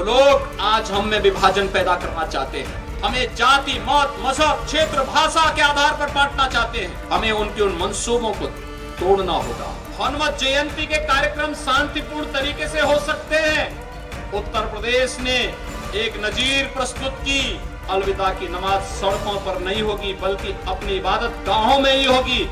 जो लोग आज हम में विभाजन पैदा करना चाहते हैं, हमें जाति, मत, मजहब, क्षेत्र, भाषा के आधार पर बांटना चाहते हैं, हमें उनके उन मंसूबों को तोड़ना होगा। हनुमत जयंती के कार्यक्रम शांतिपूर्ण तरीके से हो सकते हैं। उत्तर प्रदेश ने एक नजीर प्रस्तुत की, अलविदा की नमाज सड़कों पर नहीं होगी बल्कि अपनी इबादत गांवों में ही होगी।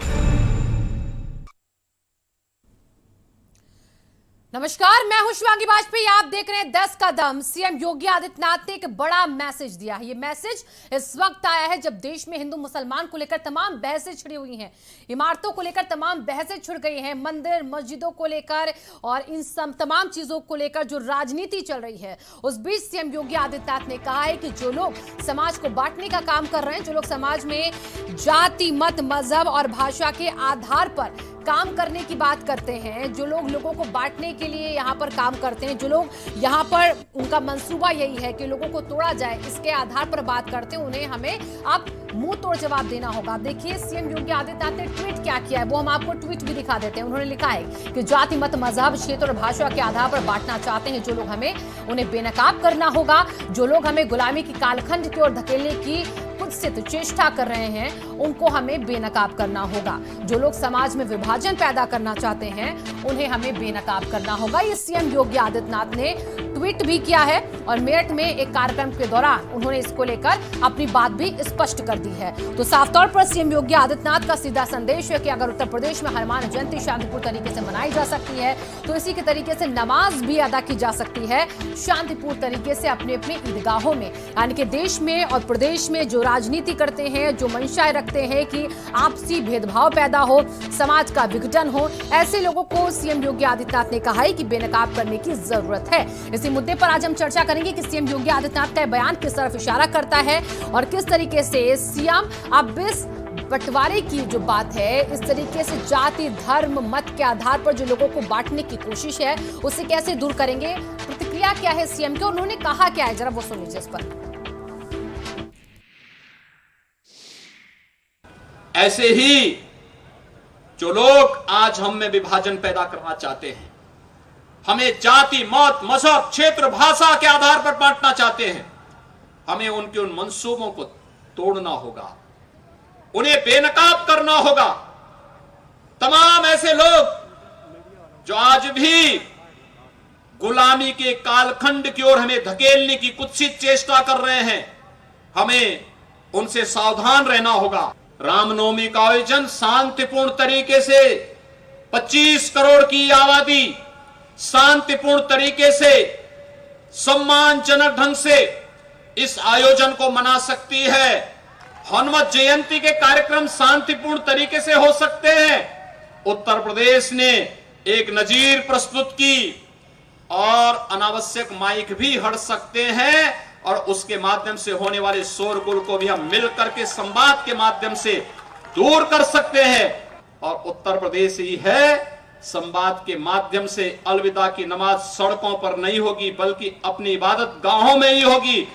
नमस्कार, मैं हूं शिवांगी वाजपेयी। आप देख रहे हैं 10 का दम। सीएम योगी आदित्यनाथ ने एक बड़ा मैसेज दिया है। ये मैसेज इस वक्त आया है जब देश में हिंदू मुसलमान को लेकर तमाम बहसें छिड़ी हुई हैं, इमारतों को लेकर तमाम बहसें छिड़ गई हैं, मंदिर मस्जिदों को लेकर और इन सब तमाम चीजों को लेकर जो राजनीति चल रही है। उस बीच सीएम योगी आदित्यनाथ ने कहा है कि जो लोग समाज को बांटने का काम कर रहे हैं, जो लोग समाज में जाति, मत, मजहब और भाषा के आधार पर काम करने की बात करते हैं, जो लोग लोगों को बांटने के लिए यहाँ पर काम करते हैं, जो लोग यहाँ पर उनका मंसूबा यही है कि लोगों को तोड़ा जाए, इसके आधार पर बात करते हैं, उन्हें हमें अब मुंह तोड़ जवाब देना होगा। देखिए सीएम योगी आदित्यनाथ ने ट्वीट क्या किया है, वो हम आपको ट्वीट भी दिखा देते हैं। उन्होंने लिखा है कि जाति, मत, मजहब, क्षेत्र और भाषा के आधार पर बांटना चाहते हैं जो लोग, हमें उन्हें बेनकाब करना होगा। जो लोग हमें गुलामी की कालखंड की ओर धकेलने की कुत्सित चेष्टा कर रहे हैं, उनको हमें बेनकाब करना होगा। जो लोग समाज में विभाजन पैदा करना चाहते हैं, उन्हें हमें बेनकाब करना होगा। ये सीएम योगी आदित्यनाथ ने ट्वीट भी किया है और मेरठ में एक कार्यक्रम के दौरान उन्होंने इसको लेकर अपनी बात भी स्पष्ट कर दी है। तो साफ तौर पर सीएम योगी आदित्यनाथ का सीधा संदेश है कि अगर उत्तर प्रदेश में हनुमान जयंती शांतिपूर्ण तरीके से मनाई जा सकती है, तो इसी के तरीके से नमाज भी अदा की जा सकती है शांतिपूर्ण तरीके से अपनी अपनी ईदगाहों में। यानी कि देश में और प्रदेश में जो राजनीति करते हैं, जो मंशाएं रखते हैं कि आपसी भेदभाव पैदा हो, समाज का विघटन हो, ऐसे लोगों को सीएम योगी आदित्यनाथ ने कहा है कि बेनकाब करने की जरूरत है। इसी मुद्दे पर आज हम चर्चा करेंगे कि सीएम योगी आदित्यनाथ का बयान किस तरफ इशारा करता है और किस तरीके से सीएम अब इस बंटवारे की जो बात है, इस तरीके से जाति, धर्म, मत के आधार पर जो लोगों को बांटने की कोशिश है, उसे कैसे दूर करेंगे। प्रतिक्रिया क्या है सीएम की, उन्होंने कहा क्या है, जरा वो सुन लीजिए इस पर। ऐसे ही जो लोग आज हम में विभाजन पैदा करना चाहते हैं, हमें जाति, मत, मजहब, क्षेत्र, भाषा के आधार पर बांटना चाहते हैं, हमें उनके उन मंसूबों को तोड़ना होगा, उन्हें बेनकाब करना होगा। तमाम ऐसे लोग जो आज भी गुलामी के कालखंड की ओर हमें धकेलने की कुत्सित चेष्टा कर रहे हैं, हमें उनसे सावधान रहना होगा। रामनवमी का आयोजन शांतिपूर्ण तरीके से 25 करोड़ की आबादी शांतिपूर्ण तरीके से, सम्मानजनक ढंग से इस आयोजन को मना सकती है। हनुमत जयंती के कार्यक्रम शांतिपूर्ण तरीके से हो सकते हैं। उत्तर प्रदेश ने एक नजीर प्रस्तुत की और अनावश्यक माइक भी हट सकते हैं और उसके माध्यम से होने वाले शोरगुल को भी हम मिलकर के संवाद के माध्यम से दूर कर सकते हैं। और उत्तर प्रदेश ही है, संवाद के माध्यम से अलविदा की नमाज सड़कों पर नहीं होगी बल्कि अपनी इबादत गांवों में ही होगी।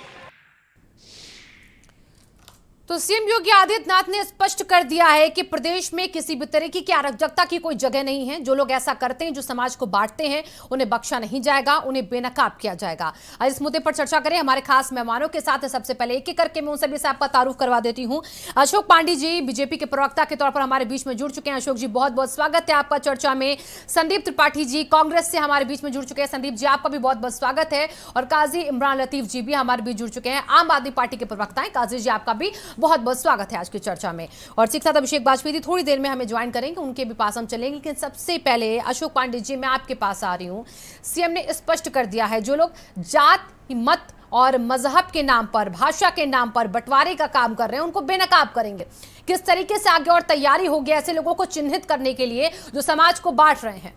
तो सीएम योगी आदित्यनाथ ने स्पष्ट कर दिया है कि प्रदेश में किसी भी तरीके की अराजकता की कोई जगह नहीं है। जो लोग ऐसा करते हैं, जो समाज को बांटते हैं, उन्हें बख्शा नहीं जाएगा, उन्हें बेनकाब किया जाएगा। आज इस मुद्दे पर चर्चा करें हमारे खास मेहमानों के साथ। सबसे पहले एक एक करके मैं उन सभी से आपका तारुफ करवा देती हूँ। अशोक पांडे जी बीजेपी के प्रवक्ता के तौर पर हमारे बीच में जुड़ चुके हैं। अशोक जी, बहुत बहुत स्वागत है आपका चर्चा में। संदीप त्रिपाठी जी कांग्रेस से हमारे बीच में जुड़ चुके हैं। संदीप जी, आपका भी बहुत बहुत स्वागत है। और काजी इमरान लतीफ जी भी हमारे बीच जुड़ चुके हैं, आम आदमी पार्टी के प्रवक्ता हैं। काजी जी, आपका भी बहुत बहुत स्वागत है आज की चर्चा में। और साथ अभिषेक वाजपेयी थोड़ी देर में हमें ज्वाइन करेंगे, उनके भी पास हम चलेंगे। लेकिन सबसे पहले अशोक पांडे जी, मैं आपके पास आ रही हूं। सीएम ने स्पष्ट कर दिया है, जो लोग जात, मत और मजहब के नाम पर, भाषा के नाम पर बंटवारे का काम कर रहे हैं, उनको बेनकाब करेंगे। किस तरीके से आगे और तैयारी होगी ऐसे लोगों को चिन्हित करने के लिए जो समाज को बांट रहे हैं?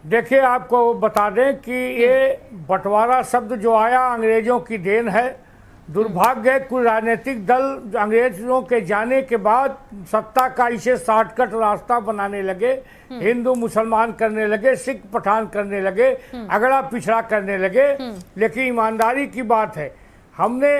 देखिए, आपको बता दें कि ये बंटवारा शब्द जो आया अंग्रेजों की देन है। दुर्भाग्य, कुछ राजनीतिक दल अंग्रेजों के जाने के बाद सत्ता का इसे शॉर्टकट रास्ता बनाने लगे, हिंदू मुसलमान करने लगे, सिख पठान करने लगे, अगड़ा पिछड़ा करने लगे। लेकिन ईमानदारी की बात है, हमने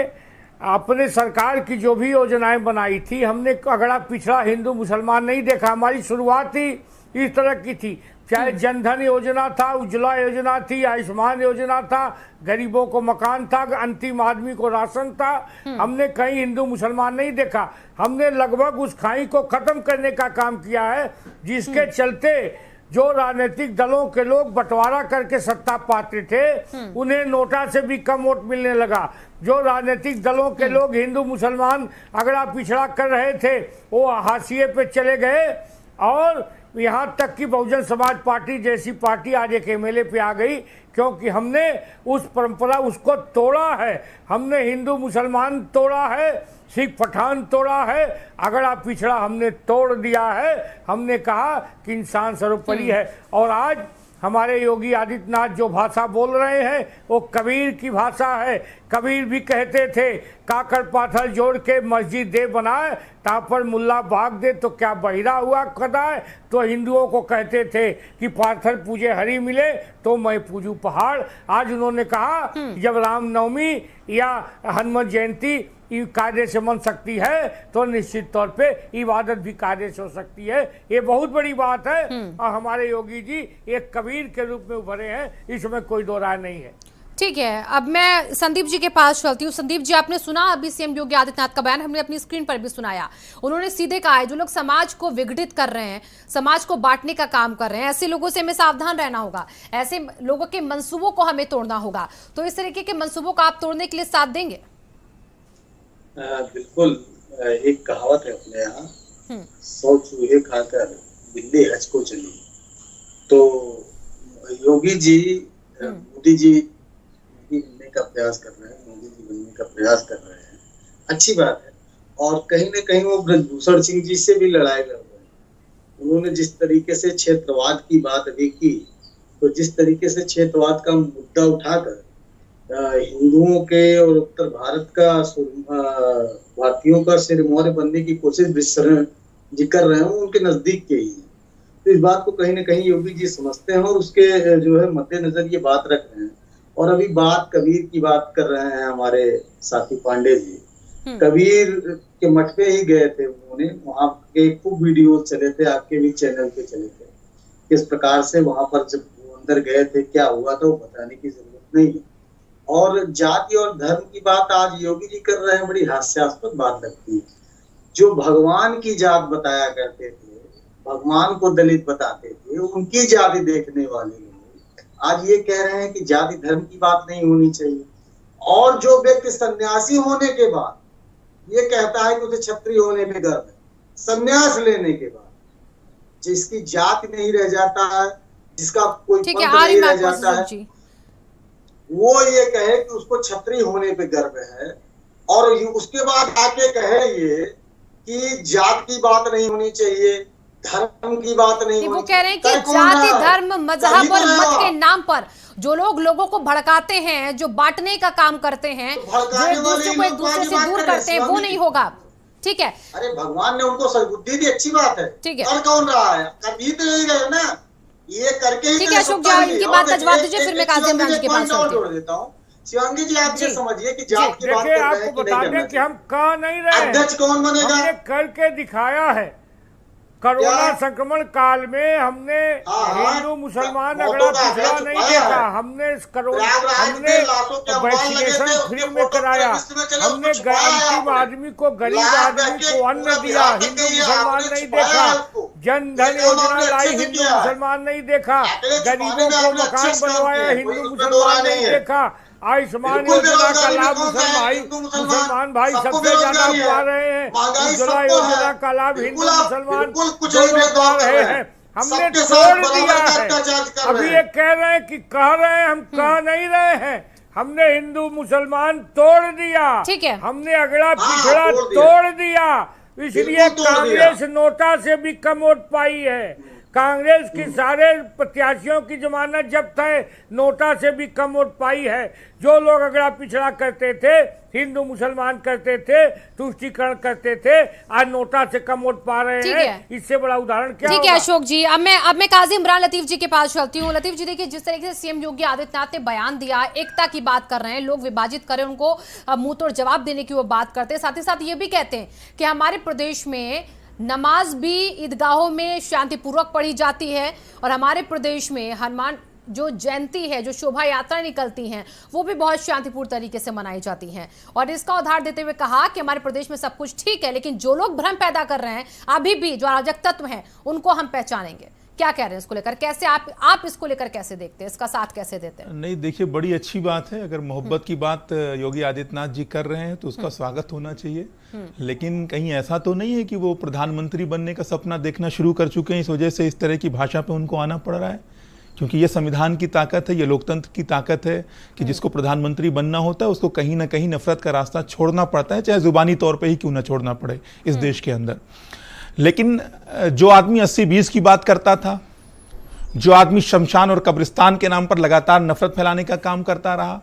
अपने सरकार की जो भी योजनाएं बनाई थी, हमने अगड़ा पिछड़ा हिंदू मुसलमान नहीं देखा। हमारी शुरुआत ही इस तरह की थी। चाहे जनधन योजना था, उज्ज्वला योजना थी, आयुष्मान योजना था, गरीबों को मकान था, अंतिम आदमी को राशन था। हमने कहीं हिंदू मुसलमान नहीं देखा। हमने लगभग उस खाई को खत्म करने का काम किया है, जिसके चलते जो राजनीतिक दलों के लोग बंटवारा करके सत्ता पाते थे, उन्हें नोटा से भी कम वोट मिलने लगा। जो राजनीतिक दलों के लोग हिंदू मुसलमान अगड़ा पिछड़ा कर रहे थे, वो हाशिए पे चले गए। और यहाँ तक कि बहुजन समाज पार्टी जैसी पार्टी आज एक एमएलए पे आ गई, क्योंकि हमने उस परंपरा उसको तोड़ा है। हमने हिंदू मुसलमान तोड़ा है, सिख पठान तोड़ा है, अगड़ा पिछड़ा हमने तोड़ दिया है। हमने कहा कि इंसान सर्वोपरि है। और आज हमारे योगी आदित्यनाथ जो भाषा बोल रहे हैं वो कबीर की भाषा है। कबीर भी कहते थे, काकर पाथर जोड़ के मस्जिद दे बनाए, ता पर मुल्ला भाग दे तो क्या बहिरा हुआ खदाए। तो हिंदुओं को कहते थे कि पाथर पूजे हरि मिले तो मैं पूजू पहाड़। आज उन्होंने कहा जब रामनवमी या हनुमान जयंती कायदे से मन सकती है तो निश्चित तौर पे इबादत भी कायदे से हो सकती है। ये बहुत बड़ी बात है। और हमारे योगी जी एक कबीर के रूप में उभरे हैं, इसमें कोई दो राय नहीं है। ठीक है, अब मैं संदीप जी के पास चलती हूँ। संदीप जी, आपने सुना अभी सीएम योगी आदित्यनाथ का बयान, हमने अपनी स्क्रीन पर भी सुनाया। उन्होंने सीधे कहा है जो लोग समाज को विघटित कर रहे हैं, समाज को बांटने का काम कर रहे हैं, ऐसे लोगों से हमें सावधान रहना होगा, ऐसे लोगों के मंसूबों को हमें तोड़ना होगा। तो इस तरीके के मंसूबों को आप तोड़ने के लिए साथ देंगे? बिल्कुल। एक कहावत है अपने यहाँ, 100 चूहे खाकर बिल्ली हज को चली। तो योगी जी मोदी जी बनने का प्रयास कर रहे हैं, मोदी जी बनने का प्रयास कर रहे हैं, अच्छी बात है। और कहीं ना कहीं वो ब्रजभूषण सिंह जी से भी लड़ाई लड़ रहे हैं। उन्होंने जिस तरीके से क्षेत्रवाद की बात अभी की, तो जिस तरीके से क्षेत्रवाद का मुद्दा उठाकर हिंदुओं के और उत्तर भारत का भारतीयों का सिरमौर बनने की कोशिश जी कर रहे हैं, उनके नजदीक के ही है। तो इस बात को कहीं ना कहीं योगी जी समझते हैं और उसके जो है मद्देनजर ये बात रख रहे हैं। और अभी बात कबीर की बात कर रहे हैं हमारे साथी पांडे जी। कबीर के मठ पे ही गए थे उन्होंने, वहां के खूब वीडियो चले थे, आपके भी चैनल पे चले थे। किस प्रकार से वहां पर जब वो अंदर गए थे, क्या हुआ था, वो बताने की जरूरत नहीं है। और जाति और धर्म की बात आज योगी जी कर रहे हैं, बड़ी हास्यास्पद बात लगती है। जो भगवान की जात बताया करते थे, भगवान को दलित बताते थे, उनकी जाति देखने वाले लोग आज ये कह रहे हैं कि जाति धर्म की बात नहीं होनी चाहिए। और जो व्यक्ति सन्यासी होने के बाद ये कहता है कि उसे क्षत्रिय होने में गर्व है, सन्यास लेने के बाद जिसकी जाति नहीं रह जाता है, जिसका कोई पंथ नहीं रह जाता है, वो ये कहे कि उसको क्षत्रिय होने पे गर्व है। और उसके बाद आके कहे ये कि जात की बात नहीं होनी चाहिए, धर्म की बात नहीं होनी। वो कह रहे हैं कि जाति धर्म मजहब और मत के नाम पर जो लोग लोगों को भड़काते हैं, जो बांटने का काम करते हैं, जो एक दूसरे को एक दूसरे से दूर करते हैं, वो नहीं होगा। ठीक है, अरे भगवान ने उनको सद्बुद्धि दी, अच्छी बात है। ठीक है, कर कौन रहा है, कभी तो यही गए ना, ये करके ही। ठीक है अशोक जी, इनकी बात का जवाब दीजिए, फिर मैं कासिम राज के पास जोड़ देता हूँ। शिवांगी जी, आप ये समझिए कि जात की बात कर रहे हैं आपको बता दें कि हम कह नहीं रहे, अध्यक्ष कौन बनेगा, हमने करके दिखाया है। कोरोना संक्रमण काल में हमने हिंदू मुसलमान अगड़ा पिछड़ा नहीं देखा। हमने वैक्सीनेशन फ्री में कराया, हमने अंतिम आदमी को, गरीब आदमी को अन्न दिया, हिंदू मुसलमान नहीं देखा। जन धन योजना लाई, हिंदू मुसलमान नहीं देखा। गरीबों को मकान बनवाया, हिंदू मुसलमान नहीं देखा। आयुष्मान योजना का लाभ मुसलमान भाई सबसे ज्यादा पा रहे हैं। उज्ज्वला योजना का लाभ हिंदू मुसलमान दोनों पा रहे हैं। हमने तोड़ दिया है। अभी ये कह रहे हैं कि कह रहे हैं, हम कह नहीं रहे हैं। हमने हिंदू मुसलमान तोड़ दिया, ठीक है, हमने अगड़ा पिछड़ा तोड़ दिया। इसलिए कांग्रेस नोटा से भी कम वोट पाई है। कांग्रेस की सारे प्रत्याशियों की जमानत जब्त है, नोटा से भी कम वोट पाई है। जो लोग अगड़ा पिछड़ा करते थे, हिंदू मुसलमान करते थे, तुष्टीकरण करते थे, आज नोटा से कम वोट पा रहे हैं। इससे बड़ा उदाहरण क्या? ठीक है अशोक जी, अब मैं काजी इमरान लतीफ जी के पास चलती हूँ। लतीफ जी, देखिए जिस तरीके से सीएम योगी आदित्यनाथ ने बयान दिया, एकता की बात कर रहे हैं, लोग विभाजित करें, उनको मुंह तोड़ जवाब देने की वो बात करते हैं। साथ ही साथ ये भी कहते हैं कि हमारे प्रदेश में नमाज भी ईदगाहों में शांतिपूर्वक पढ़ी जाती है और हमारे प्रदेश में हनुमान जो जयंती है, जो शोभा यात्रा निकलती हैं, वो भी बहुत शांतिपूर्ण तरीके से मनाई जाती हैं। और इसका उदाहरण देते हुए कहा कि हमारे प्रदेश में सब कुछ ठीक है, लेकिन जो लोग भ्रम पैदा कर रहे हैं अभी भी, जो अराजक तत्व हैं, उनको हम पहचानेंगे। क्या कह रहे हैं इसको लेकर? कैसे आप इसको लेकर कैसे देखते हैं, इसका साथ कैसे देते हैं? नहीं, देखिए, बड़ी अच्छी बात है। अगर मोहब्बत की बात योगी आदित्यनाथ जी कर रहे हैं तो उसका स्वागत होना चाहिए। लेकिन कहीं ऐसा तो नहीं है कि वो प्रधानमंत्री बनने का सपना देखना शुरू कर चुके हैं, इस वजह से इस तरह की भाषा पे उनको आना पड़ रहा है? क्योंकि ये संविधान की ताकत है, ये लोकतंत्र की ताकत है कि जिसको प्रधानमंत्री बनना होता है उसको कहीं ना कहीं नफरत का रास्ता छोड़ना पड़ता है, चाहे जुबानी तौर पे ही क्यों ना छोड़ना पड़े इस देश के अंदर। लेकिन जो आदमी 80-20 की बात करता था, जो आदमी शमशान और कब्रिस्तान के नाम पर लगातार नफरत फैलाने का काम करता रहा,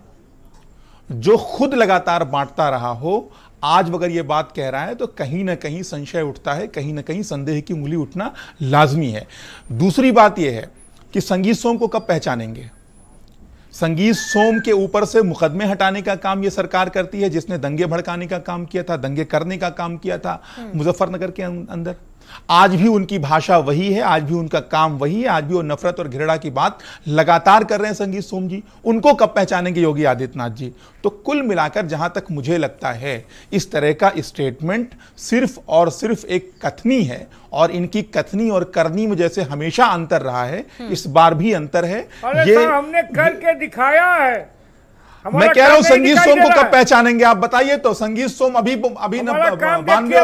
जो खुद लगातार बांटता रहा हो, आज अगर ये बात कह रहा है तो कहीं ना कहीं संशय उठता है, कहीं ना कहीं संदेह की उंगली उठना लाजमी है। दूसरी बात यह है कि संगीत सोम को कब पहचानेंगे? संगीत सोम के ऊपर से मुकदमे हटाने का काम ये सरकार करती है, जिसने दंगे भड़काने का काम किया था, दंगे करने का काम किया था मुजफ्फरनगर के अंदर। आज भी उनकी भाषा वही है, आज भी उनका काम वही है, आज भी वो नफरत और घृणा की बात लगातार कर रहे हैं संगीत सोम जी। उनको कब पहचानेंगे योगी आदित्यनाथ जी? तो कुल मिलाकर जहां तक मुझे लगता है, इस तरह का स्टेटमेंट सिर्फ और सिर्फ एक कथनी है, और इनकी कथनी और करनी में जैसे हमेशा अंतर रहा है, इस बार भी अंतर है। ये हमने करके दिखाया है। मैं कह रहा हूं संगीत सोम को कब पहचानेंगे आप बताइए तो। संगीत सोम अभी 92 और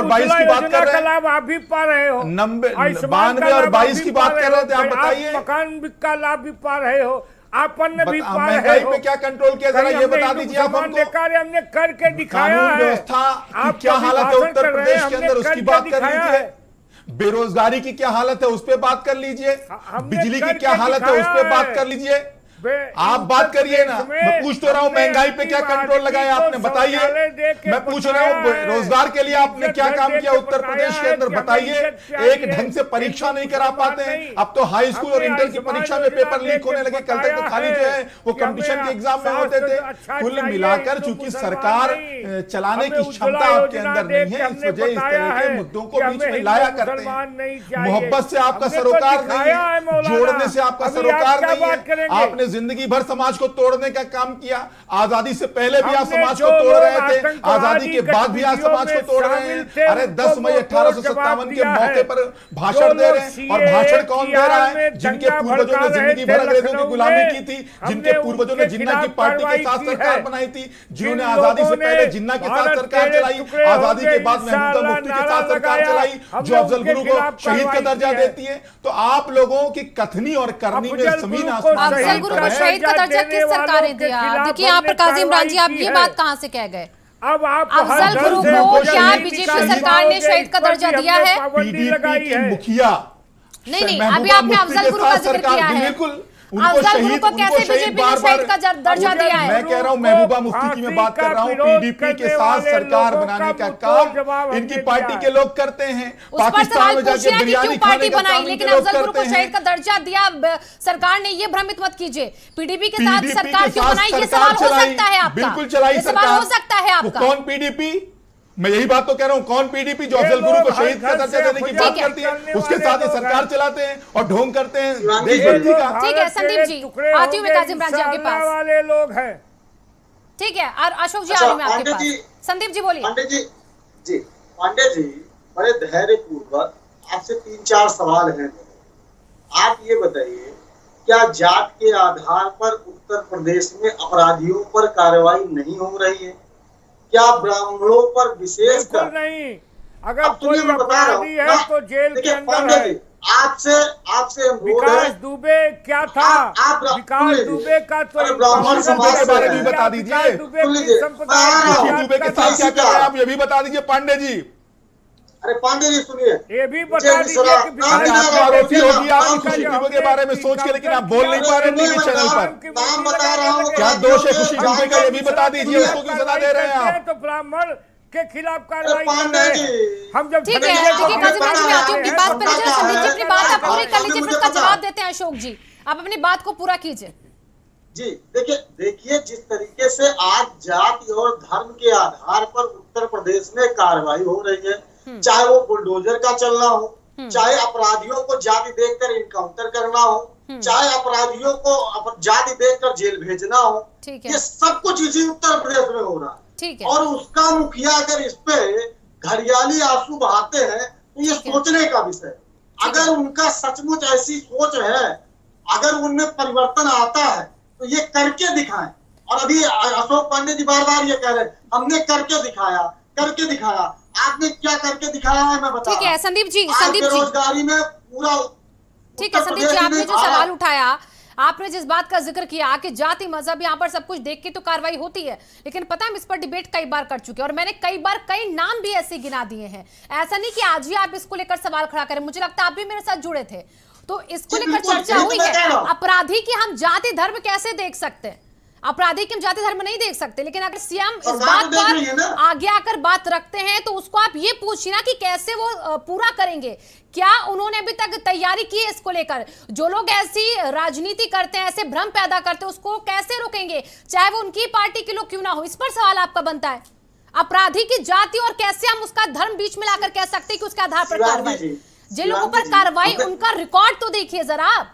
22 की बात कर रहे हैं, आप भी पा रहे हो। 92 और 22 की बात कर रहे थे, आप बताइए। मकान का लाभ भी पा रहे हो, आपन भी पा रहे हो। महंगाई पे क्या कंट्रोल किया, जरा ये बता दीजिए आप हमको। हमने करके दिखाया है। व्यवस्था की क्या हालत है उत्तर प्रदेश के अंदर, उसकी बात कर लीजिए। बेरोजगारी की क्या हालत है, उस पर बात कर लीजिए। बिजली की क्या हालत है, उस पर बात कर लीजिए। आप बात करिए ना। मैं पूछ तो रहा हूं महंगाई पे क्या कंट्रोल लगाया आपने, बताइए। मैं पूछ रहा हूं रोजगार के लिए आपने क्या काम किया उत्तर प्रदेश के अंदर, बताइए। एक ढंग से परीक्षा नहीं करा पाते हैं। अब तो हाई स्कूल और इंटर की परीक्षा में पेपर लीक होने लगे। कल तक तो खाली जो है वो कंपटीशन के एग्जाम में होते थे। कुल मिलाकर चूंकि सरकार चलाने की क्षमता आपके अंदर नहीं है, इस वजह इस तरह के मुद्दों को बीच में लाया करते हैं। मोहब्बत से आपका सरोकार नहीं है, जोड़ने से आपका सरोकार नहीं है। आपने जिंदगी भर समाज को तोड़ने का काम किया। आजादी से पहले भी आप समाज को तोड़ रहे थे, आजादी के बाद भी आप समाज को तोड़ रहे हैं। अरे 10 मई 1857 के मौके पर भाषण दे रहे हैं, और भाषण कौन दे रहा है? जिनके पूर्वजों ने जिंदगी भर अंग्रेजों की गुलामी की थी, जिनके पूर्वजों ने जिन्ना की पार्टी के साथ सरकार बनाई थी, जिन्होंने आजादी से पहले जिन्ना के साथ सरकार चलाई, आजादी के बाद महमूदा मुफ्ती के साथ सरकार चलाई, जो अफजल गुरु को शहीद का दर्जा देती है। तो आप लोगों की कथनी और करनी में जमीन आसमान शहीद का दर्जा किस सरकार ने दिया? देखिए यहाँ पर काजी इमरान जी, आप ये बात कहां से कह गए? अब आप अफजल गुरु को क्या बीजेपी सरकार ने शहीद का दर्जा दिया है? पीडीपी की मुखिया नहीं, अभी आपने अफजल गुरु का जिक्र किया है। बिल्कुल, अफजल गुरु को कैसे बीजेपी ने शहीद का दर्जा दिया है? मैं कह रहा हूं महबूबा मुफ्ती की मैं बात कर रहा हूं। पीडीपी के साथ सरकार बनाने का काम इनकी पार्टी के लोग करते हैं। पाकिस्तान में जाके बिरयानी पार्टी बनाई, लेकिन अफजल गुरु को शहीद का दर्जा दिया सरकार ने, ये भ्रमित मत कीजिए। पीडीपी के साथ सरकार क्यों बनाई, ये सवाल हो सकता है आपका। बिल्कुल चलाई सवाल हो सकता है आपका। कौन पीडीपी? मैं यही बात तो कह रहा हूं, कौन पीडीपी जो अफजल गुरु को शहीद का दर्जा देने की बात करती है, उसके साथ ही सरकार चलाते हैं और ढोंग करते हैं देशभक्ति का। ठीक है संदीप जी, आती हूँ मैं काजी इमरान जी आपके पास। वाले लोग हैं, ठीक है। और अशोक जी आ रही हूं मैं आपके पास। संदीप जी बोलिए। पांडे जी बड़े धैर्य पूर्वक आपसे 3-4 सवाल हैं। आप ये बताइए, क्या जात के आधार पर उत्तर प्रदेश में अपराधियों पर कार्रवाई नहीं हो रही है? क्या ब्राह्मणों पर विशेष कर नहीं? अगर कोई अपराधी है तो जेल के अंदर है। आपसे विकास दुबे क्या था? विकास दुबे का तो ब्राह्मण समाज के बारे में बता दीजिए। दुबे के साथ क्या कर रहे हैं आप, ये भी बता दीजिए पांडे जी। अरे पांडे जी सुनिए, ये भी बता दीजिए कि आरोपी होगी आप खुशी दुबे के बारे में सोच के, लेकिन आप बोल नहीं पा रहे टीवी चैनल पर। नाम बता रहा हूँ, क्या दोष है खुशी दुबे का, ये भी बता दीजिए। उसको क्यों सजा दे रहे हैं आप? तो ब्राह्मण के खिलाफ कार्रवाई कर रहे हैं हम। जब ठीक है, देखिए काजी इमरान जी, मैं आती हूँ आपकी बात पर। संदीप जी अपनी बात आप पूरी कर लीजिए, फिर उसका जवाब देते हैं अशोक जी। आप अपनी बात को पूरा कीजिए जी। देखिए जिस तरीके से आज जाति और धर्म के आधार पर उत्तर प्रदेश में कार्रवाई हो रही है, चाहे वो बुलडोजर का चलना हो, चाहे अपराधियों को जाति देखकर इनकाउंटर करना हो, चाहे अपराधियों को जाति देखकर जेल भेजना हो, ये सब कुछ इसी उत्तर प्रदेश में हो रहा है। और उसका मुखिया अगर इस पे घड़ियाली आंसू बहाते हैं तो ये सोचने का विषय। अगर उनका सचमुच ऐसी सोच है, अगर उनमें परिवर्तन आता है तो ये करके दिखाएं। और अभी अशोक पांडे जी बार बार ये कह रहे हैं हमने करके दिखाया, करके दिखाया। आपने क्या करके दिखाया है मैं बता। ठीक है संदीप जी, बेरोजगारी में पूरा। ठीक है संदीप जी, आपने जो सवाल उठाया, आपने जिस बात का जिक्र किया कि जाति मजहब यहाँ पर सब कुछ देख के तो कार्रवाई होती है, लेकिन पता है हम इस पर डिबेट कई बार कर चुके हैं और मैंने कई बार कई नाम भी ऐसे गिना दिए हैं। ऐसा नहीं कि आज ही आप इसको लेकर सवाल खड़ा करें, मुझे लगता है आप भी मेरे साथ जुड़े थे तो इसको लेकर चर्चा हुई है। अपराधी की हम जाति धर्म कैसे देख सकते हैं? अपराधी की हम जाति धर्म नहीं देख सकते, लेकिन अगर सीएम इस बात पर आगे आकर बात रखते हैं तो उसको आप ये पूछिए ना कि कैसे वो पूरा करेंगे। क्या उन्होंने अभी तक तैयारी की है इसको लेकर? जो लोग ऐसी राजनीति करते हैं, ऐसे भ्रम पैदा करते हैं, उसको कैसे रोकेंगे, चाहे वो उनकी पार्टी के लोग क्यों ना हो? इस पर सवाल आपका बनता है। अपराधी की जाति और कैसे हम उसका धर्म बीच में लाकर कह सकते हैं कि उसके आधार पर कार्रवाई, जिन लोगों पर कार्रवाई, उनका रिकॉर्ड तो देखिए जरा आप।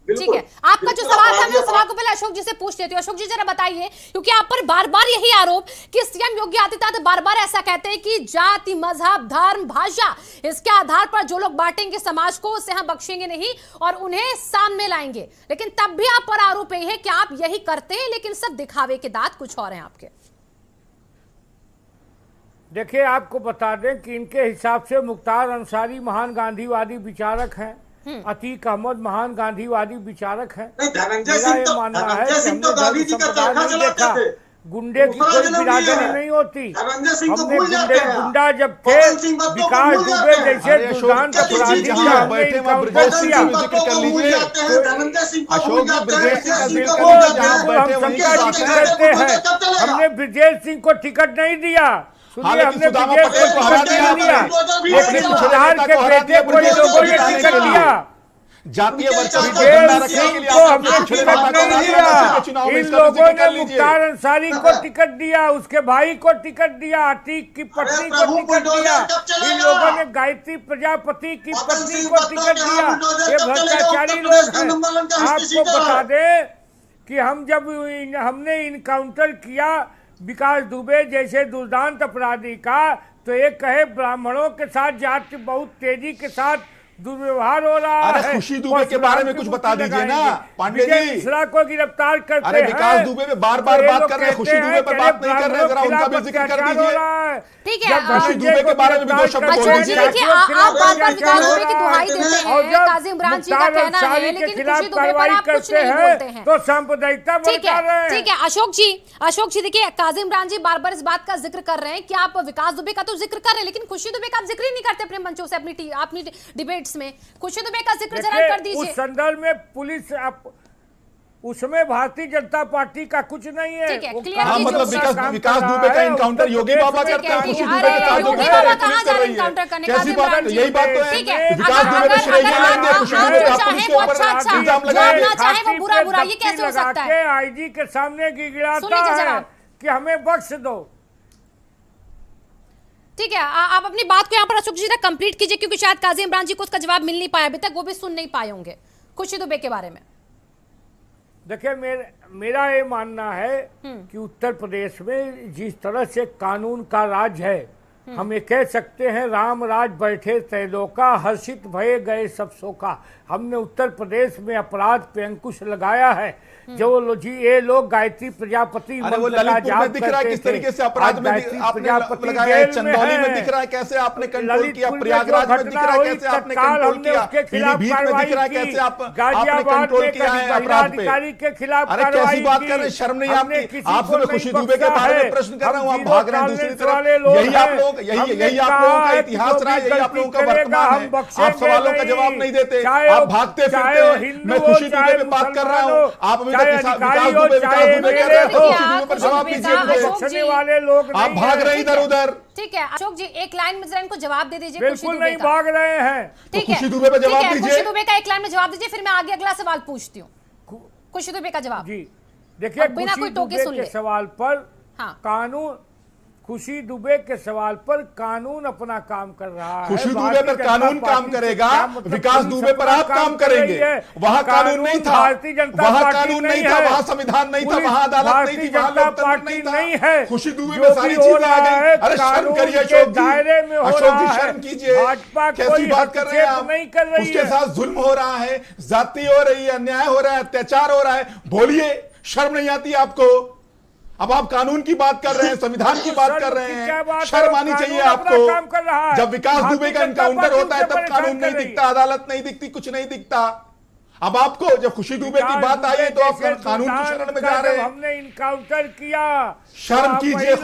ठीक है, आपका जो सवाल था मैं उस सवाल को पहले अशोक जी से पूछ लेती हूँ। अशोक जी जरा बताइए, क्योंकि आप पर बार बार यही आरोप कि सीएम योगी आदित्यनाथ बार बार ऐसा कहते हैं कि जाति मजहब धर्म भाषा इसके आधार पर जो लोग बांटेंगे समाज को उसे हम बख्शेंगे नहीं और उन्हें सामने लाएंगे, लेकिन तब भी आप पर आरोप यही है कि आप यही करते हैं लेकिन सब दिखावे के दांत कुछ और हैं आपके। देखिए आपको बता दें कि इनके हिसाब से मुख्तार अंसारी महान गांधीवादी विचारक हैं, अतीक अहमद महान गांधीवादी विचारक है। मेरा ये मानना है कि हमने धर्म संप्रदाय नहीं देखा, गुंडे की कोई बिरादरी नहीं होती। हमने गुंडा जब थे विकास दुबे जैसे दुर्दांत अपराधी का हमने इनकाउंटर किया। हम सबका जिक्र करते हैं, हमने ब्रजेश सिंह को टिकट नहीं दिया। सुनिए, हमने ब्रजेश सिंह को टिकट नहीं दिया, लेकिन मुख्तार के बेटे को इन लोगों ने टिकट दिया। जातीय इन लोगों ने मुख्तार अंसारी को टिकट दिया, उसके भाई को टिकट दिया, अतीक की पत्नी को टिकट दिया, इन लोगों ने गायत्री प्रजापति की पत्नी को टिकट दिया। ये भ्रष्टाचारी लोग हैं। आपको बता दें कि हम जब हमने इनकाउंटर किया विकास दुबे जैसे दुर्दांत अपराधी का, तो एक कहे ब्राह्मणों के साथ जाति बहुत तेजी के साथ दुर्व्यवहार हो रहा है। खुशी दुबे के बारे में कुछ बता दीजिए ना पांडे जी। मिश्रा को गिरफ्तार करते हैं। विकास दुबे में बार बार बात कर रहे हैं, खुशी दुबे पर बात नहीं कर रहे हैं, जरा उनका भी जिक्र कर दीजिए। ठीक है, खुशी दुबे के बारे में भी दो शब्द बोल दीजिए। आप बार-बार विकास दुबे की दुहाई देते हैं, काजिम इमरान जी का कहना है, लेकिन खुशी दुबे पर आप कुछ नहीं बोलते हैं तो सांप्रदायिकता बढ़ा रहे हैं। ठीक है अशोक जी देखिए, काजिम इमरान जी बार बार इस बात का जिक्र कर रहे हैं कि आप विकास दुबे का तो जिक्र कर रहे हैं, लेकिन खुशी दुबे का आप जिक्र ही नहीं करते अपने मंचों से, अपनी डिबेट्स में। खुशी दुबे का जिक्र जरा कर दीजिए। उस संदर्भ में पुलिस उसमें भारतीय जनता पार्टी का कुछ नहीं है। हाँ, मतलब विकास दुबे का इनकाउंटर योगी बाबा करते हैं, खुशी दुबे के साथ योगी बाबा कहां जा रहे हैं इनकाउंटर करने? कैसी बात है? यही बात तो है। ठीक है, विकास दुबे पे श्रेय लेंगे, खुशी दुबे पे पुलिस के ऊपर इल्जाम लगाएंगे। ना चाहे वो बुरा, ये कैसे हो सकता है? आईजी के सामने गिड़गिड़ाता है कि हमें बख्श दो। ठीक है, आप अपनी बात को यहाँ पर अशोक जी तक कंप्लीट कीजिए, क्योंकि शायद काजिम इमरान जी को उसका जवाब मिल नहीं पाया अभी तक, वो भी सुन नहीं पाए होंगे खुशी दुबे के बारे में। देखिए मेरा ये मानना है कि उत्तर प्रदेश में जिस तरह से कानून का राज है, हम ये कह सकते हैं राम राज बैठे त्रैलोका, हर्षित भये गए सब शोका। हमने उत्तर प्रदेश में अपराध पे अंकुश लगाया है। जो ये लोग गायत्री प्रजापति वो ललितपुर में दिख रहा है किस तरीके से अपराध में आपने लगाया, चंदौली में दिख रहा है कैसे आपने कंट्रोल किया, प्रयागराज में दिख रहा है कैसे आपने कंट्रोल किया, पीलीभीत में दिख रहा है कैसे आपने कंट्रोल किया है अपराध पे। अरे कैसी बात कर रहे हैं, शर्म नहीं आपकी? आपसे मैं खुशी दुबे के बारे में प्रश्न कर रहा हूँ, आप भाग रहे हैं दूसरी तरफ। यही आप लोगों का इतिहास रहा है, यही आप लोगों का वर्तमान है। आप सवालों का जवाब नहीं देते, आप भागते फिरते हैं। मैं खुशी दुबे पे बात कर रहा हूँ, आप अभी तक विकास दुबे कर रहे हो, खुशी दुबे पर जवाब दीजिए वाले लोग। आप भाग रहे इधर उधर। ठीक है अशोक जी, एक लाइन में जरा इनको जवाब दे दीजिए। बिल्कुल नहीं भाग रहे हैं। ठीक है, खुशी दुबे पे जवाब दीजिए। खुशी दुबे का एक लाइन में जवाब दीजिए, फिर मैं आगे अगला सवाल पूछती हूँ। खुशी दुबे का जवाब जी। देखिए बिना कोई टोके सुन ले सवाल पर कानून खुशी दुबे के सवाल पर कानून अपना काम कर रहा है। खुशी दुबे भारतीय पर जनता कानून पार्टी काम से करेगा, क्या मतलब? विकास पुलिस दुबे पर अपना आप काम कर रही करेंगे। है। वहां कानून नहीं था, भारतीय जनता वहां पार्टी कानून नहीं था, वहां संविधान नहीं था, पुलिस वहां अदालत नहीं भारतीय थी, वहां जनता लोकतंत्र पार्टी नहीं नहीं था। है। खुशी दुबे जो में भी सारी हो चीजें आ रहा गई। है, अरे शर्म कानून करिए के अशोक दायरे में जी, हो अशोक रहा जी है। शर्म कीजिए। भाजपा कैसी कोई बात कर रहे हैं हस्तक्षेप आप? नहीं कर रही उसके है। साथ जुल्म हो रहा है, जाति हो रही है, अन्याय हो रहा है, अत्याचार हो रहा है। बोलिए, शर्म नहीं आती आपको? अब आप कानून की बात कर रहे हैं, संविधान की बात कर रहे हैं, शर्म आनी चाहिए आपको। जब विकास दुबे का एनकाउंटर होता है तब कानून नहीं दिखता, अदालत नहीं दिखती, कुछ नहीं दिखता। अब आपको जब खुशी दुबे की बात आई है तो आप कानून की शरण में जा रहे हैं। हमने इनकाउंटर किया, शर्म कीजिए।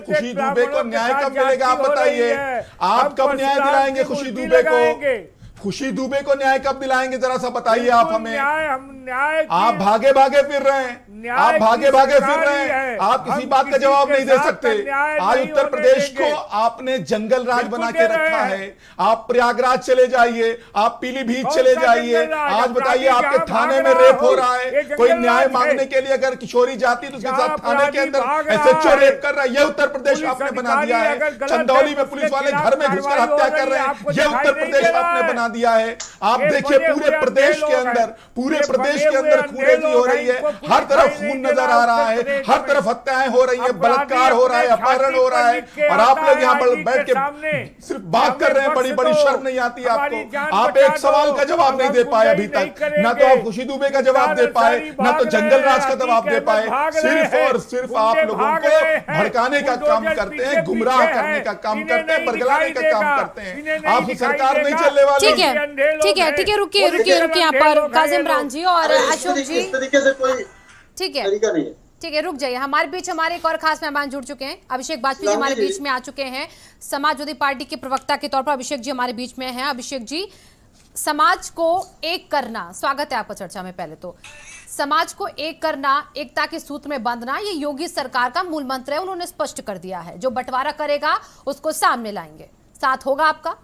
खुशी दुबे को न्याय कब मिलेगा आप बताइए? आप कब न्याय दिलाएंगे खुशी दुबे को? खुशी दुबे को न्याय कब दिलाएंगे, जरा सा बताइए आप हमें। आप भागे भागे फिर रहे हैं, आप भागे भागे फिर रहे हैं, आप किसी बात का जवाब नहीं दे सकते। आज उत्तर प्रदेश को आपने जंगल राज बना के रखा है। आप प्रयागराज चले जाइए, आप पीलीभीत चले जाइए, आज बताइए आपके थाने में रेप हो रहा है। कोई न्याय मांगने के लिए अगर किशोरी जाती तो उसके साथ थाने के अंदर एसएचओ रेप कर रहा है। यह उत्तर प्रदेश आपने बना दिया है। चंदौली में पुलिस वाले घर में घुसकर हत्या कर रहे हैं, यह उत्तर प्रदेश आपने बना दिया है। आप देखिए पूरे प्रदेश के अंदर खूनेजी हो रही है, हर तरफ खून नजर आ रहा है, हर तरफ हत्याएं हो रही है, बलात्कार हो रहा है, अपहरण हो रहा है, और आप लोग यहाँ पर बैठ के सिर्फ बात कर रहे हैं। बड़ी बड़ी शर्म नहीं आती आपको? आप एक सवाल का जवाब नहीं दे पाए अभी तक, ना तो आप खुशी दुबे का जवाब दे पाए, ना तो जंगल राज का जवाब दे पाए। सिर्फ और सिर्फ आप लोगों को भड़काने का काम करते हैं, गुमराह करने का काम करते हैं, बरगलाने का काम करते हैं। आपकी सरकार नहीं चलने वाली। ठीक है, रुकिए यहाँ पर काजिम इमरान जी और अशोक जी, इस तरीके से कोई ठीक है, तरीका नहीं है। ठीक है, रुक जाइए। हमारे बीच हमारे एक और खास मेहमान जुड़ चुके हैं, अभिषेक बाजपेयी जी हमारे बीच में आ चुके हैं। समाजवादी पार्टी के प्रवक्ता के तौर पर अभिषेक जी हमारे बीच में हैं। अभिषेक जी, समाज को एक करना, स्वागत है आपका चर्चा में। पहले तो समाज को एक करना, एकता के सूत्र में बांधना, ये योगी सरकार का मूल मंत्र है। उन्होंने स्पष्ट कर दिया है, जो बंटवारा करेगा उसको सामने लाएंगे। साथ होगा आपका?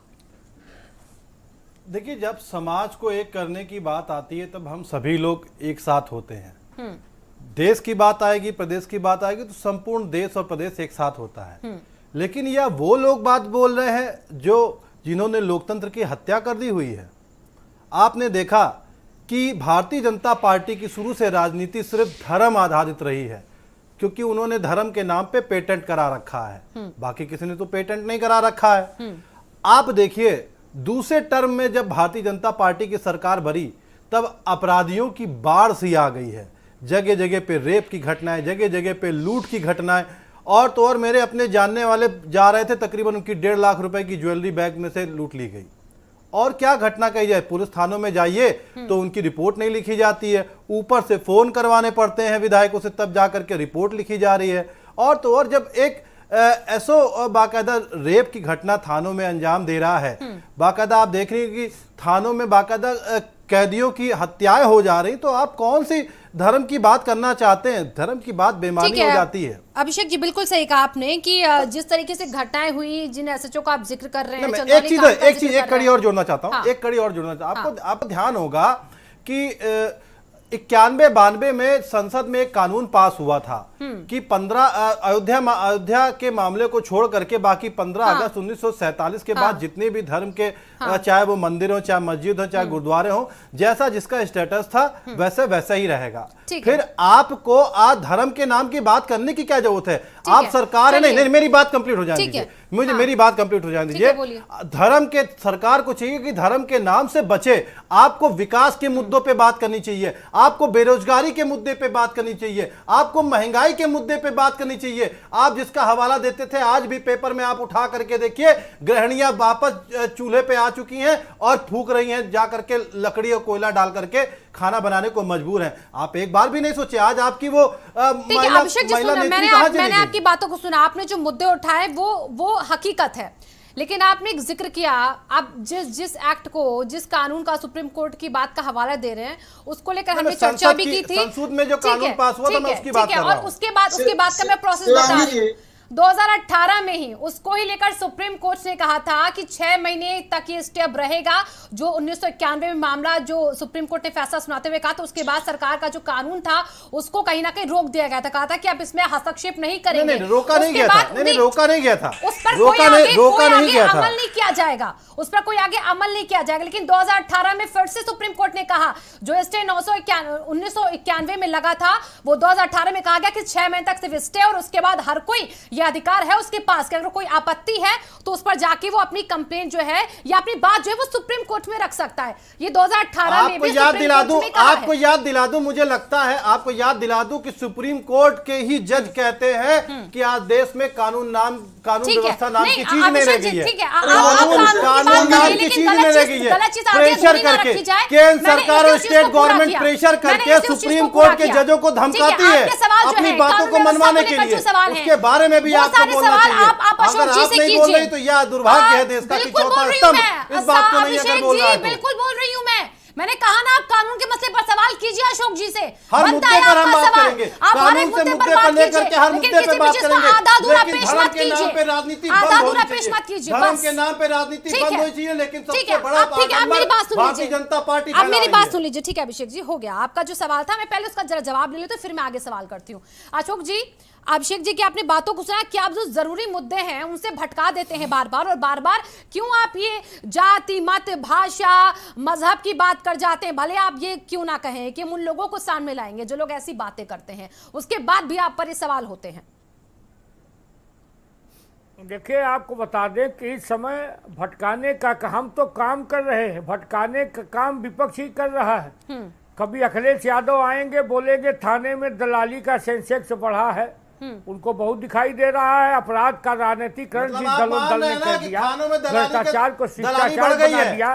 देखिए, जब समाज को एक करने की बात आती है तब हम सभी लोग एक साथ होते हैं। देश की बात आएगी, प्रदेश की बात आएगी तो संपूर्ण देश और प्रदेश एक साथ होता है। लेकिन यह वो लोग बात बोल रहे हैं जिन्होंने लोकतंत्र की हत्या कर दी हुई है। आपने देखा कि भारतीय जनता पार्टी की शुरू से राजनीति सिर्फ धर्म आधारित रही है, क्योंकि उन्होंने धर्म के नाम पे पेटेंट करा रखा है। बाकी किसी ने तो पेटेंट नहीं करा रखा है। आप देखिए, दूसरे टर्म में जब भारतीय जनता पार्टी की सरकार भरी तब अपराधियों की बाढ़ सी आ गई है। जगह जगह पे रेप की घटनाएं, जगह जगह पे लूट की घटनाएं, और तो और मेरे अपने जानने वाले जा रहे थे, तकरीबन उनकी 1.5 लाख रुपए की ज्वेलरी बैग में से लूट ली गई। और क्या घटना कही जाए, पुलिस थानों में जाइए तो उनकी रिपोर्ट नहीं लिखी जाती है, ऊपर से फोन करवाने पड़ते हैं विधायकों से, तब जाकर के रिपोर्ट लिखी जा रही है। और तो और जब एक ऐसो बाकायदा रेप की घटना थानों में अंजाम दे रहा है, बाकायदा आप देख रही हैं कि थानों में बाकायदा कैदियों की हत्याएं हो जा रही, तो आप कौन सी धर्म की बात करना चाहते हैं? धर्म की बात बेमानी हो जाती है। अभिषेक जी, बिल्कुल सही कहा आपने कि जिस तरीके से घटनाएं हुई, जिन एसएचओ का आप जिक्र कर रहे हैं, एक कड़ी और जोड़ना चाहता हूं। एक कड़ी और जोड़ना चाहता हूं। आपको ध्यान होगा कि 91-92 में संसद में एक कानून पास हुआ था कि 15 अयोध्या के मामले को छोड़ करके बाकी 15 अगस्त 1947 के बाद जितने भी धर्म के, चाहे वो मंदिर हो, चाहे मस्जिद हो, चाहे गुरुद्वारे हो, जैसा जिसका स्टेटस था वैसे ही रहेगा। फिर आपको आज धर्म के नाम की बात करने की क्या जरूरत है? आप सरकार है, नहीं मेरी बात कंप्लीट हो जाने दीजिए, मुझे मेरी बात कंप्लीट हो जाने दीजिए। धर्म के सरकार को चाहिए कि धर्म के नाम से बचे। आपको विकास के मुद्दों पे बात करनी चाहिए, आपको बेरोजगारी के मुद्दे पे बात करनी चाहिए, आपको महंगाई के मुद्दे पे बात करनी चाहिए। आप जिसका हवाला देते थे, आज भी पेपर में आप उठा करके देखिए, गृहिणियां वापस चूल्हे पे आ चुकी हैं और फूक रही हैं, जा करके लकड़ी और कोयला डाल करके खाना बनाने को मजबूर हैं। आप एक बार भी नहीं सोचे आज आपकी वो महिला मैंने आपकी बातों को सुना, आपने जो मुद्दे उठाए वो हकीकत है, लेकिन आपने एक जिक्र किया, आप जिस एक्ट को, जिस कानून का सुप्रीम कोर्ट की बात का हवाला दे रहे हैं, उसको लेकर हमने चर्चा भी की थी। संसद में जो कानून पास हुआ था, मैं उसकी बात कर रहा हूं। और उसके बाद का मैं प्रोसेस बता रही हूं। 2018 में ही उसको ही लेकर सुप्रीम कोर्ट ने कहा था कि 6 महीने तक ये स्टे अब रहेगा। जो 1991 में मामला जो सुप्रीम कोर्ट ने फैसला सुनाते हुए कहा, तो उसके बाद सरकार का जो कानून था उसको कहीं ना कहीं रोक दिया गया था। कहा था कि अब इसमें हस्तक्षेप नहीं करेंगे। रोका नहीं गया था। नहीं, रोका नहीं गया था। उस पर रोका नहीं गया था। अमल नहीं किया जाएगा, उस पर कोई आगे अमल नहीं किया जाएगा। लेकिन 2018 में फिर से सुप्रीम कोर्ट ने कहा, जो स्टे 1991 में लगा था वो 2018 में कहा गया कि 6 महीने तक सिर्फ स्टे, और उसके बाद हर कोई यह अधिकार है उसके पास कि अगर कोई आपत्ति है तो उस पर जाके वो अपनी कंप्लेन जो है या अपनी बात जो है वो सुप्रीम कोर्ट में रख सकता है। ये 2018 में भी याद दिला दूं, आपको याद दिला दूं, मुझे लगता है आपको याद दिला दूं कि सुप्रीम कोर्ट के ही जज कहते हैं कि आज देश में कानून व्यवस्था नाम की चीज नहीं रह गई है। कानून नाम की चीज नहीं रह गई है। प्रेशर करके केंद्र सरकार और स्टेट गवर्नमेंट प्रेशर करके सुप्रीम कोर्ट के जजों को धमकाती है अपनी बातों को मनवाने के लिए। उसके बारे में भी आपको बोलना चाहिए। अगर आप नहीं बोल रही तो यह दुर्भाग्य है देश का कि चौथा स्तंभ इस बात को नहीं अगर बोल रहा है। बिल्कुल बोल रही हूँ मैंने कहा ना, आप कानून के मसले पर सवाल कीजिए अशोक जी से। हर मुद्दे पर हम बात करेंगे, कानून से मुद्दे पर लेकर के हर मुद्दे पे बात करेंगे, लेकिन धर्म के नाम पे राजनीति बंद होनी चाहिए। धर्म के नाम पे राजनीति बंद होनी चाहिए। लेकिन सबसे बड़ा भारतीय जनता पार्टी। अब मेरी बात सुन लीजिए, ठीक है अभिषेक जी, हो गया आपका जो सवाल था, मैं पहले उसका जरा जवाब ले लेती हूं, फिर मैं आगे सवाल करती हूँ। अशोक जी, अभिषेक जी की आपने बातों को सुना कि आप जो जरूरी मुद्दे हैं उनसे भटका देते हैं बार बार, और बार बार क्यों आप ये जाति मत भाषा मजहब की बात कर जाते हैं। भले आप ये क्यों ना कहें कि हम उन लोगों को सामने लाएंगे जो लोग ऐसी बातें करते हैं, उसके बाद भी आप पर ये सवाल होते हैं। देखिए, आपको बता दें कि इस समय भटकाने का हम तो काम कर रहे हैं, भटकाने का काम विपक्ष ही कर रहा है। कभी अखिलेश यादव आएंगे, बोलेंगे थाने में दलाली का सेंसेक्स बढ़ा है, उनको बहुत दिखाई दे रहा है। अपराध का राजनीतिकरण भी दलों दल ने कर दिया, भ्रष्टाचार को शिष्टाचार बना दिया।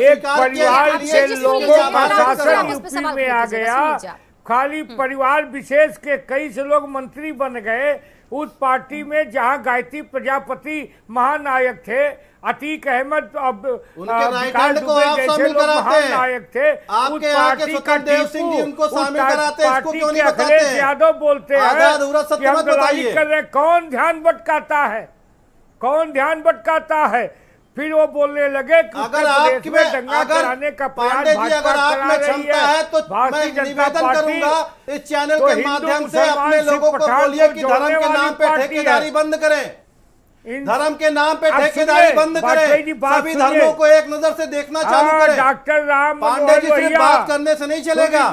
एक परिवार के लोगों का शासन यूपी में आ गया, खाली परिवार विशेष के कई से लोग मंत्री बन गए। उस पार्टी में जहां गायत्री प्रजापति महानायक थे, अतीक अहमद अब विकास दुबे जैसे लोग महानायक थे, उस पार्टी का पार्टी के अखिलेश यादव बोलते हैं कि हम दलाली कर रहे। कौन ध्यान भटकाता है, कौन ध्यान भटकाता है? फिर वो बोलने लगे कि अगर आप दंगा कराने का प्रयास भाजपा करा रही है, तो भारतीय जनता पार्टी इस चैनल के माध्यम से अपने लोगों को बोलिए कि धर्म के नाम पे ठेकेदारी बंद करें, धर्म के नाम पे ठेकेदारी बंद करें, सभी धर्मों को एक नजर से देखना चालू करें। डॉक्टर राम पांडे जी सिर्फ बात करने से नहीं चलेगा।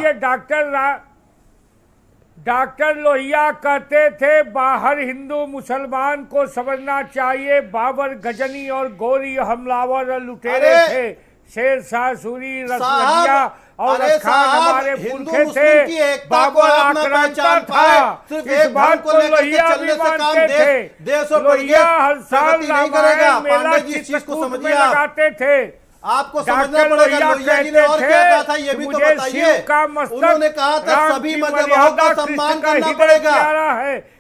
डॉक्टर लोहिया कहते थे बाहर हिंदू मुसलमान को समझना चाहिए, बाबर गजनी और गोरी हमलावर लुटेरे थे, शेर शाह सूरी रसिया और खान हमारे पुरखे थे, बाबर आक्रांता था। इस बात को लोहिया भी मानते थे। लोहिया हर साल रामायण मेला चित्रकूट में लगाते थे। आपको समझना पड़ेगा लोहिया जी ने और क्या कहा था ये भी तो बताइए। उन्होंने कहा था सभी मजहबों का सम्मान करना पड़ेगा,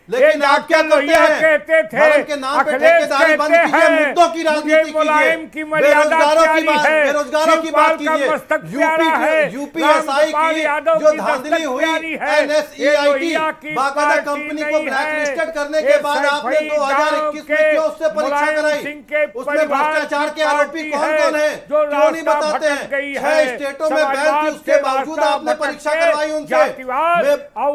लेकिन आप क्या करते हैं? धर्म के नाम पे ठेकेदारी बंद कीजिए, मुद्दों की राजनीति कीजिए, बेरोजगारों की बात कीजिए। यूपी एसआई की जो धांधली हुई, NSEIT बाकायदा कंपनी को ब्लैकलिस्टेड करने के बाद आपने 2021 में क्यों उससे परीक्षा कराई? उसमें भ्रष्टाचार के आरोपी कौन कौन है, क्यों नहीं बताते हैं? 6 स्टेटों में बैन थी, उसके बावजूद आपने परीक्षा करवाई उनसे।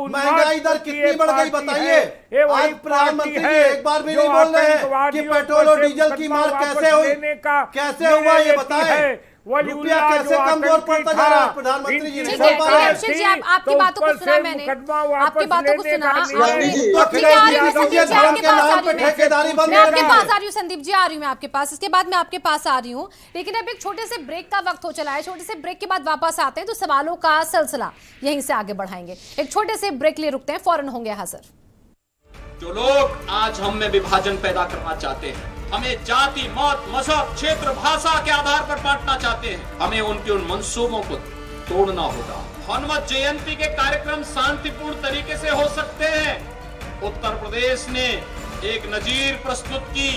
महंगाई दर कितनी बढ़ गई बताइए? आज प्रधानमंत्री जी एक बार भी नहीं बोल रहे हैं कि पेट्रोल और डीजल की मार कैसे हुई, कैसे हुआ ये बताएं। रुपया कैसे कमजोर पड़ता जा रहा है? प्रधानमंत्री जी नहीं बोल पा रहे हैं। आपकी बातों को सुना मैंने, आपकी बातों को सुना। धर्म के नाम पे ठेकेदारी बंद मैं आपके पास आ रही हूँ संदीप जी, आ रही हूँ मैं आपके पास, इसके बाद मैं आपके पास आ रही हूँ। लेकिन अब एक छोटे से ब्रेक का वक्त हो चला है, छोटे से ब्रेक के बाद वापस आते हैं तो सवालों का सिलसिला यहीं से आगे बढ़ाएंगे। एक छोटे से ब्रेक लिए रुकते हैं, फौरन होंगे हाजिर। जो लोग आज हम में विभाजन पैदा करना चाहते हैं, हमें जाति मत मजहब क्षेत्र भाषा के आधार पर बांटना चाहते हैं, हमें उनके उन मंसूबों को तोड़ना होगा। हनुमत जयंती के कार्यक्रम शांतिपूर्ण तरीके से हो सकते हैं। उत्तर प्रदेश ने एक नजीर प्रस्तुत की,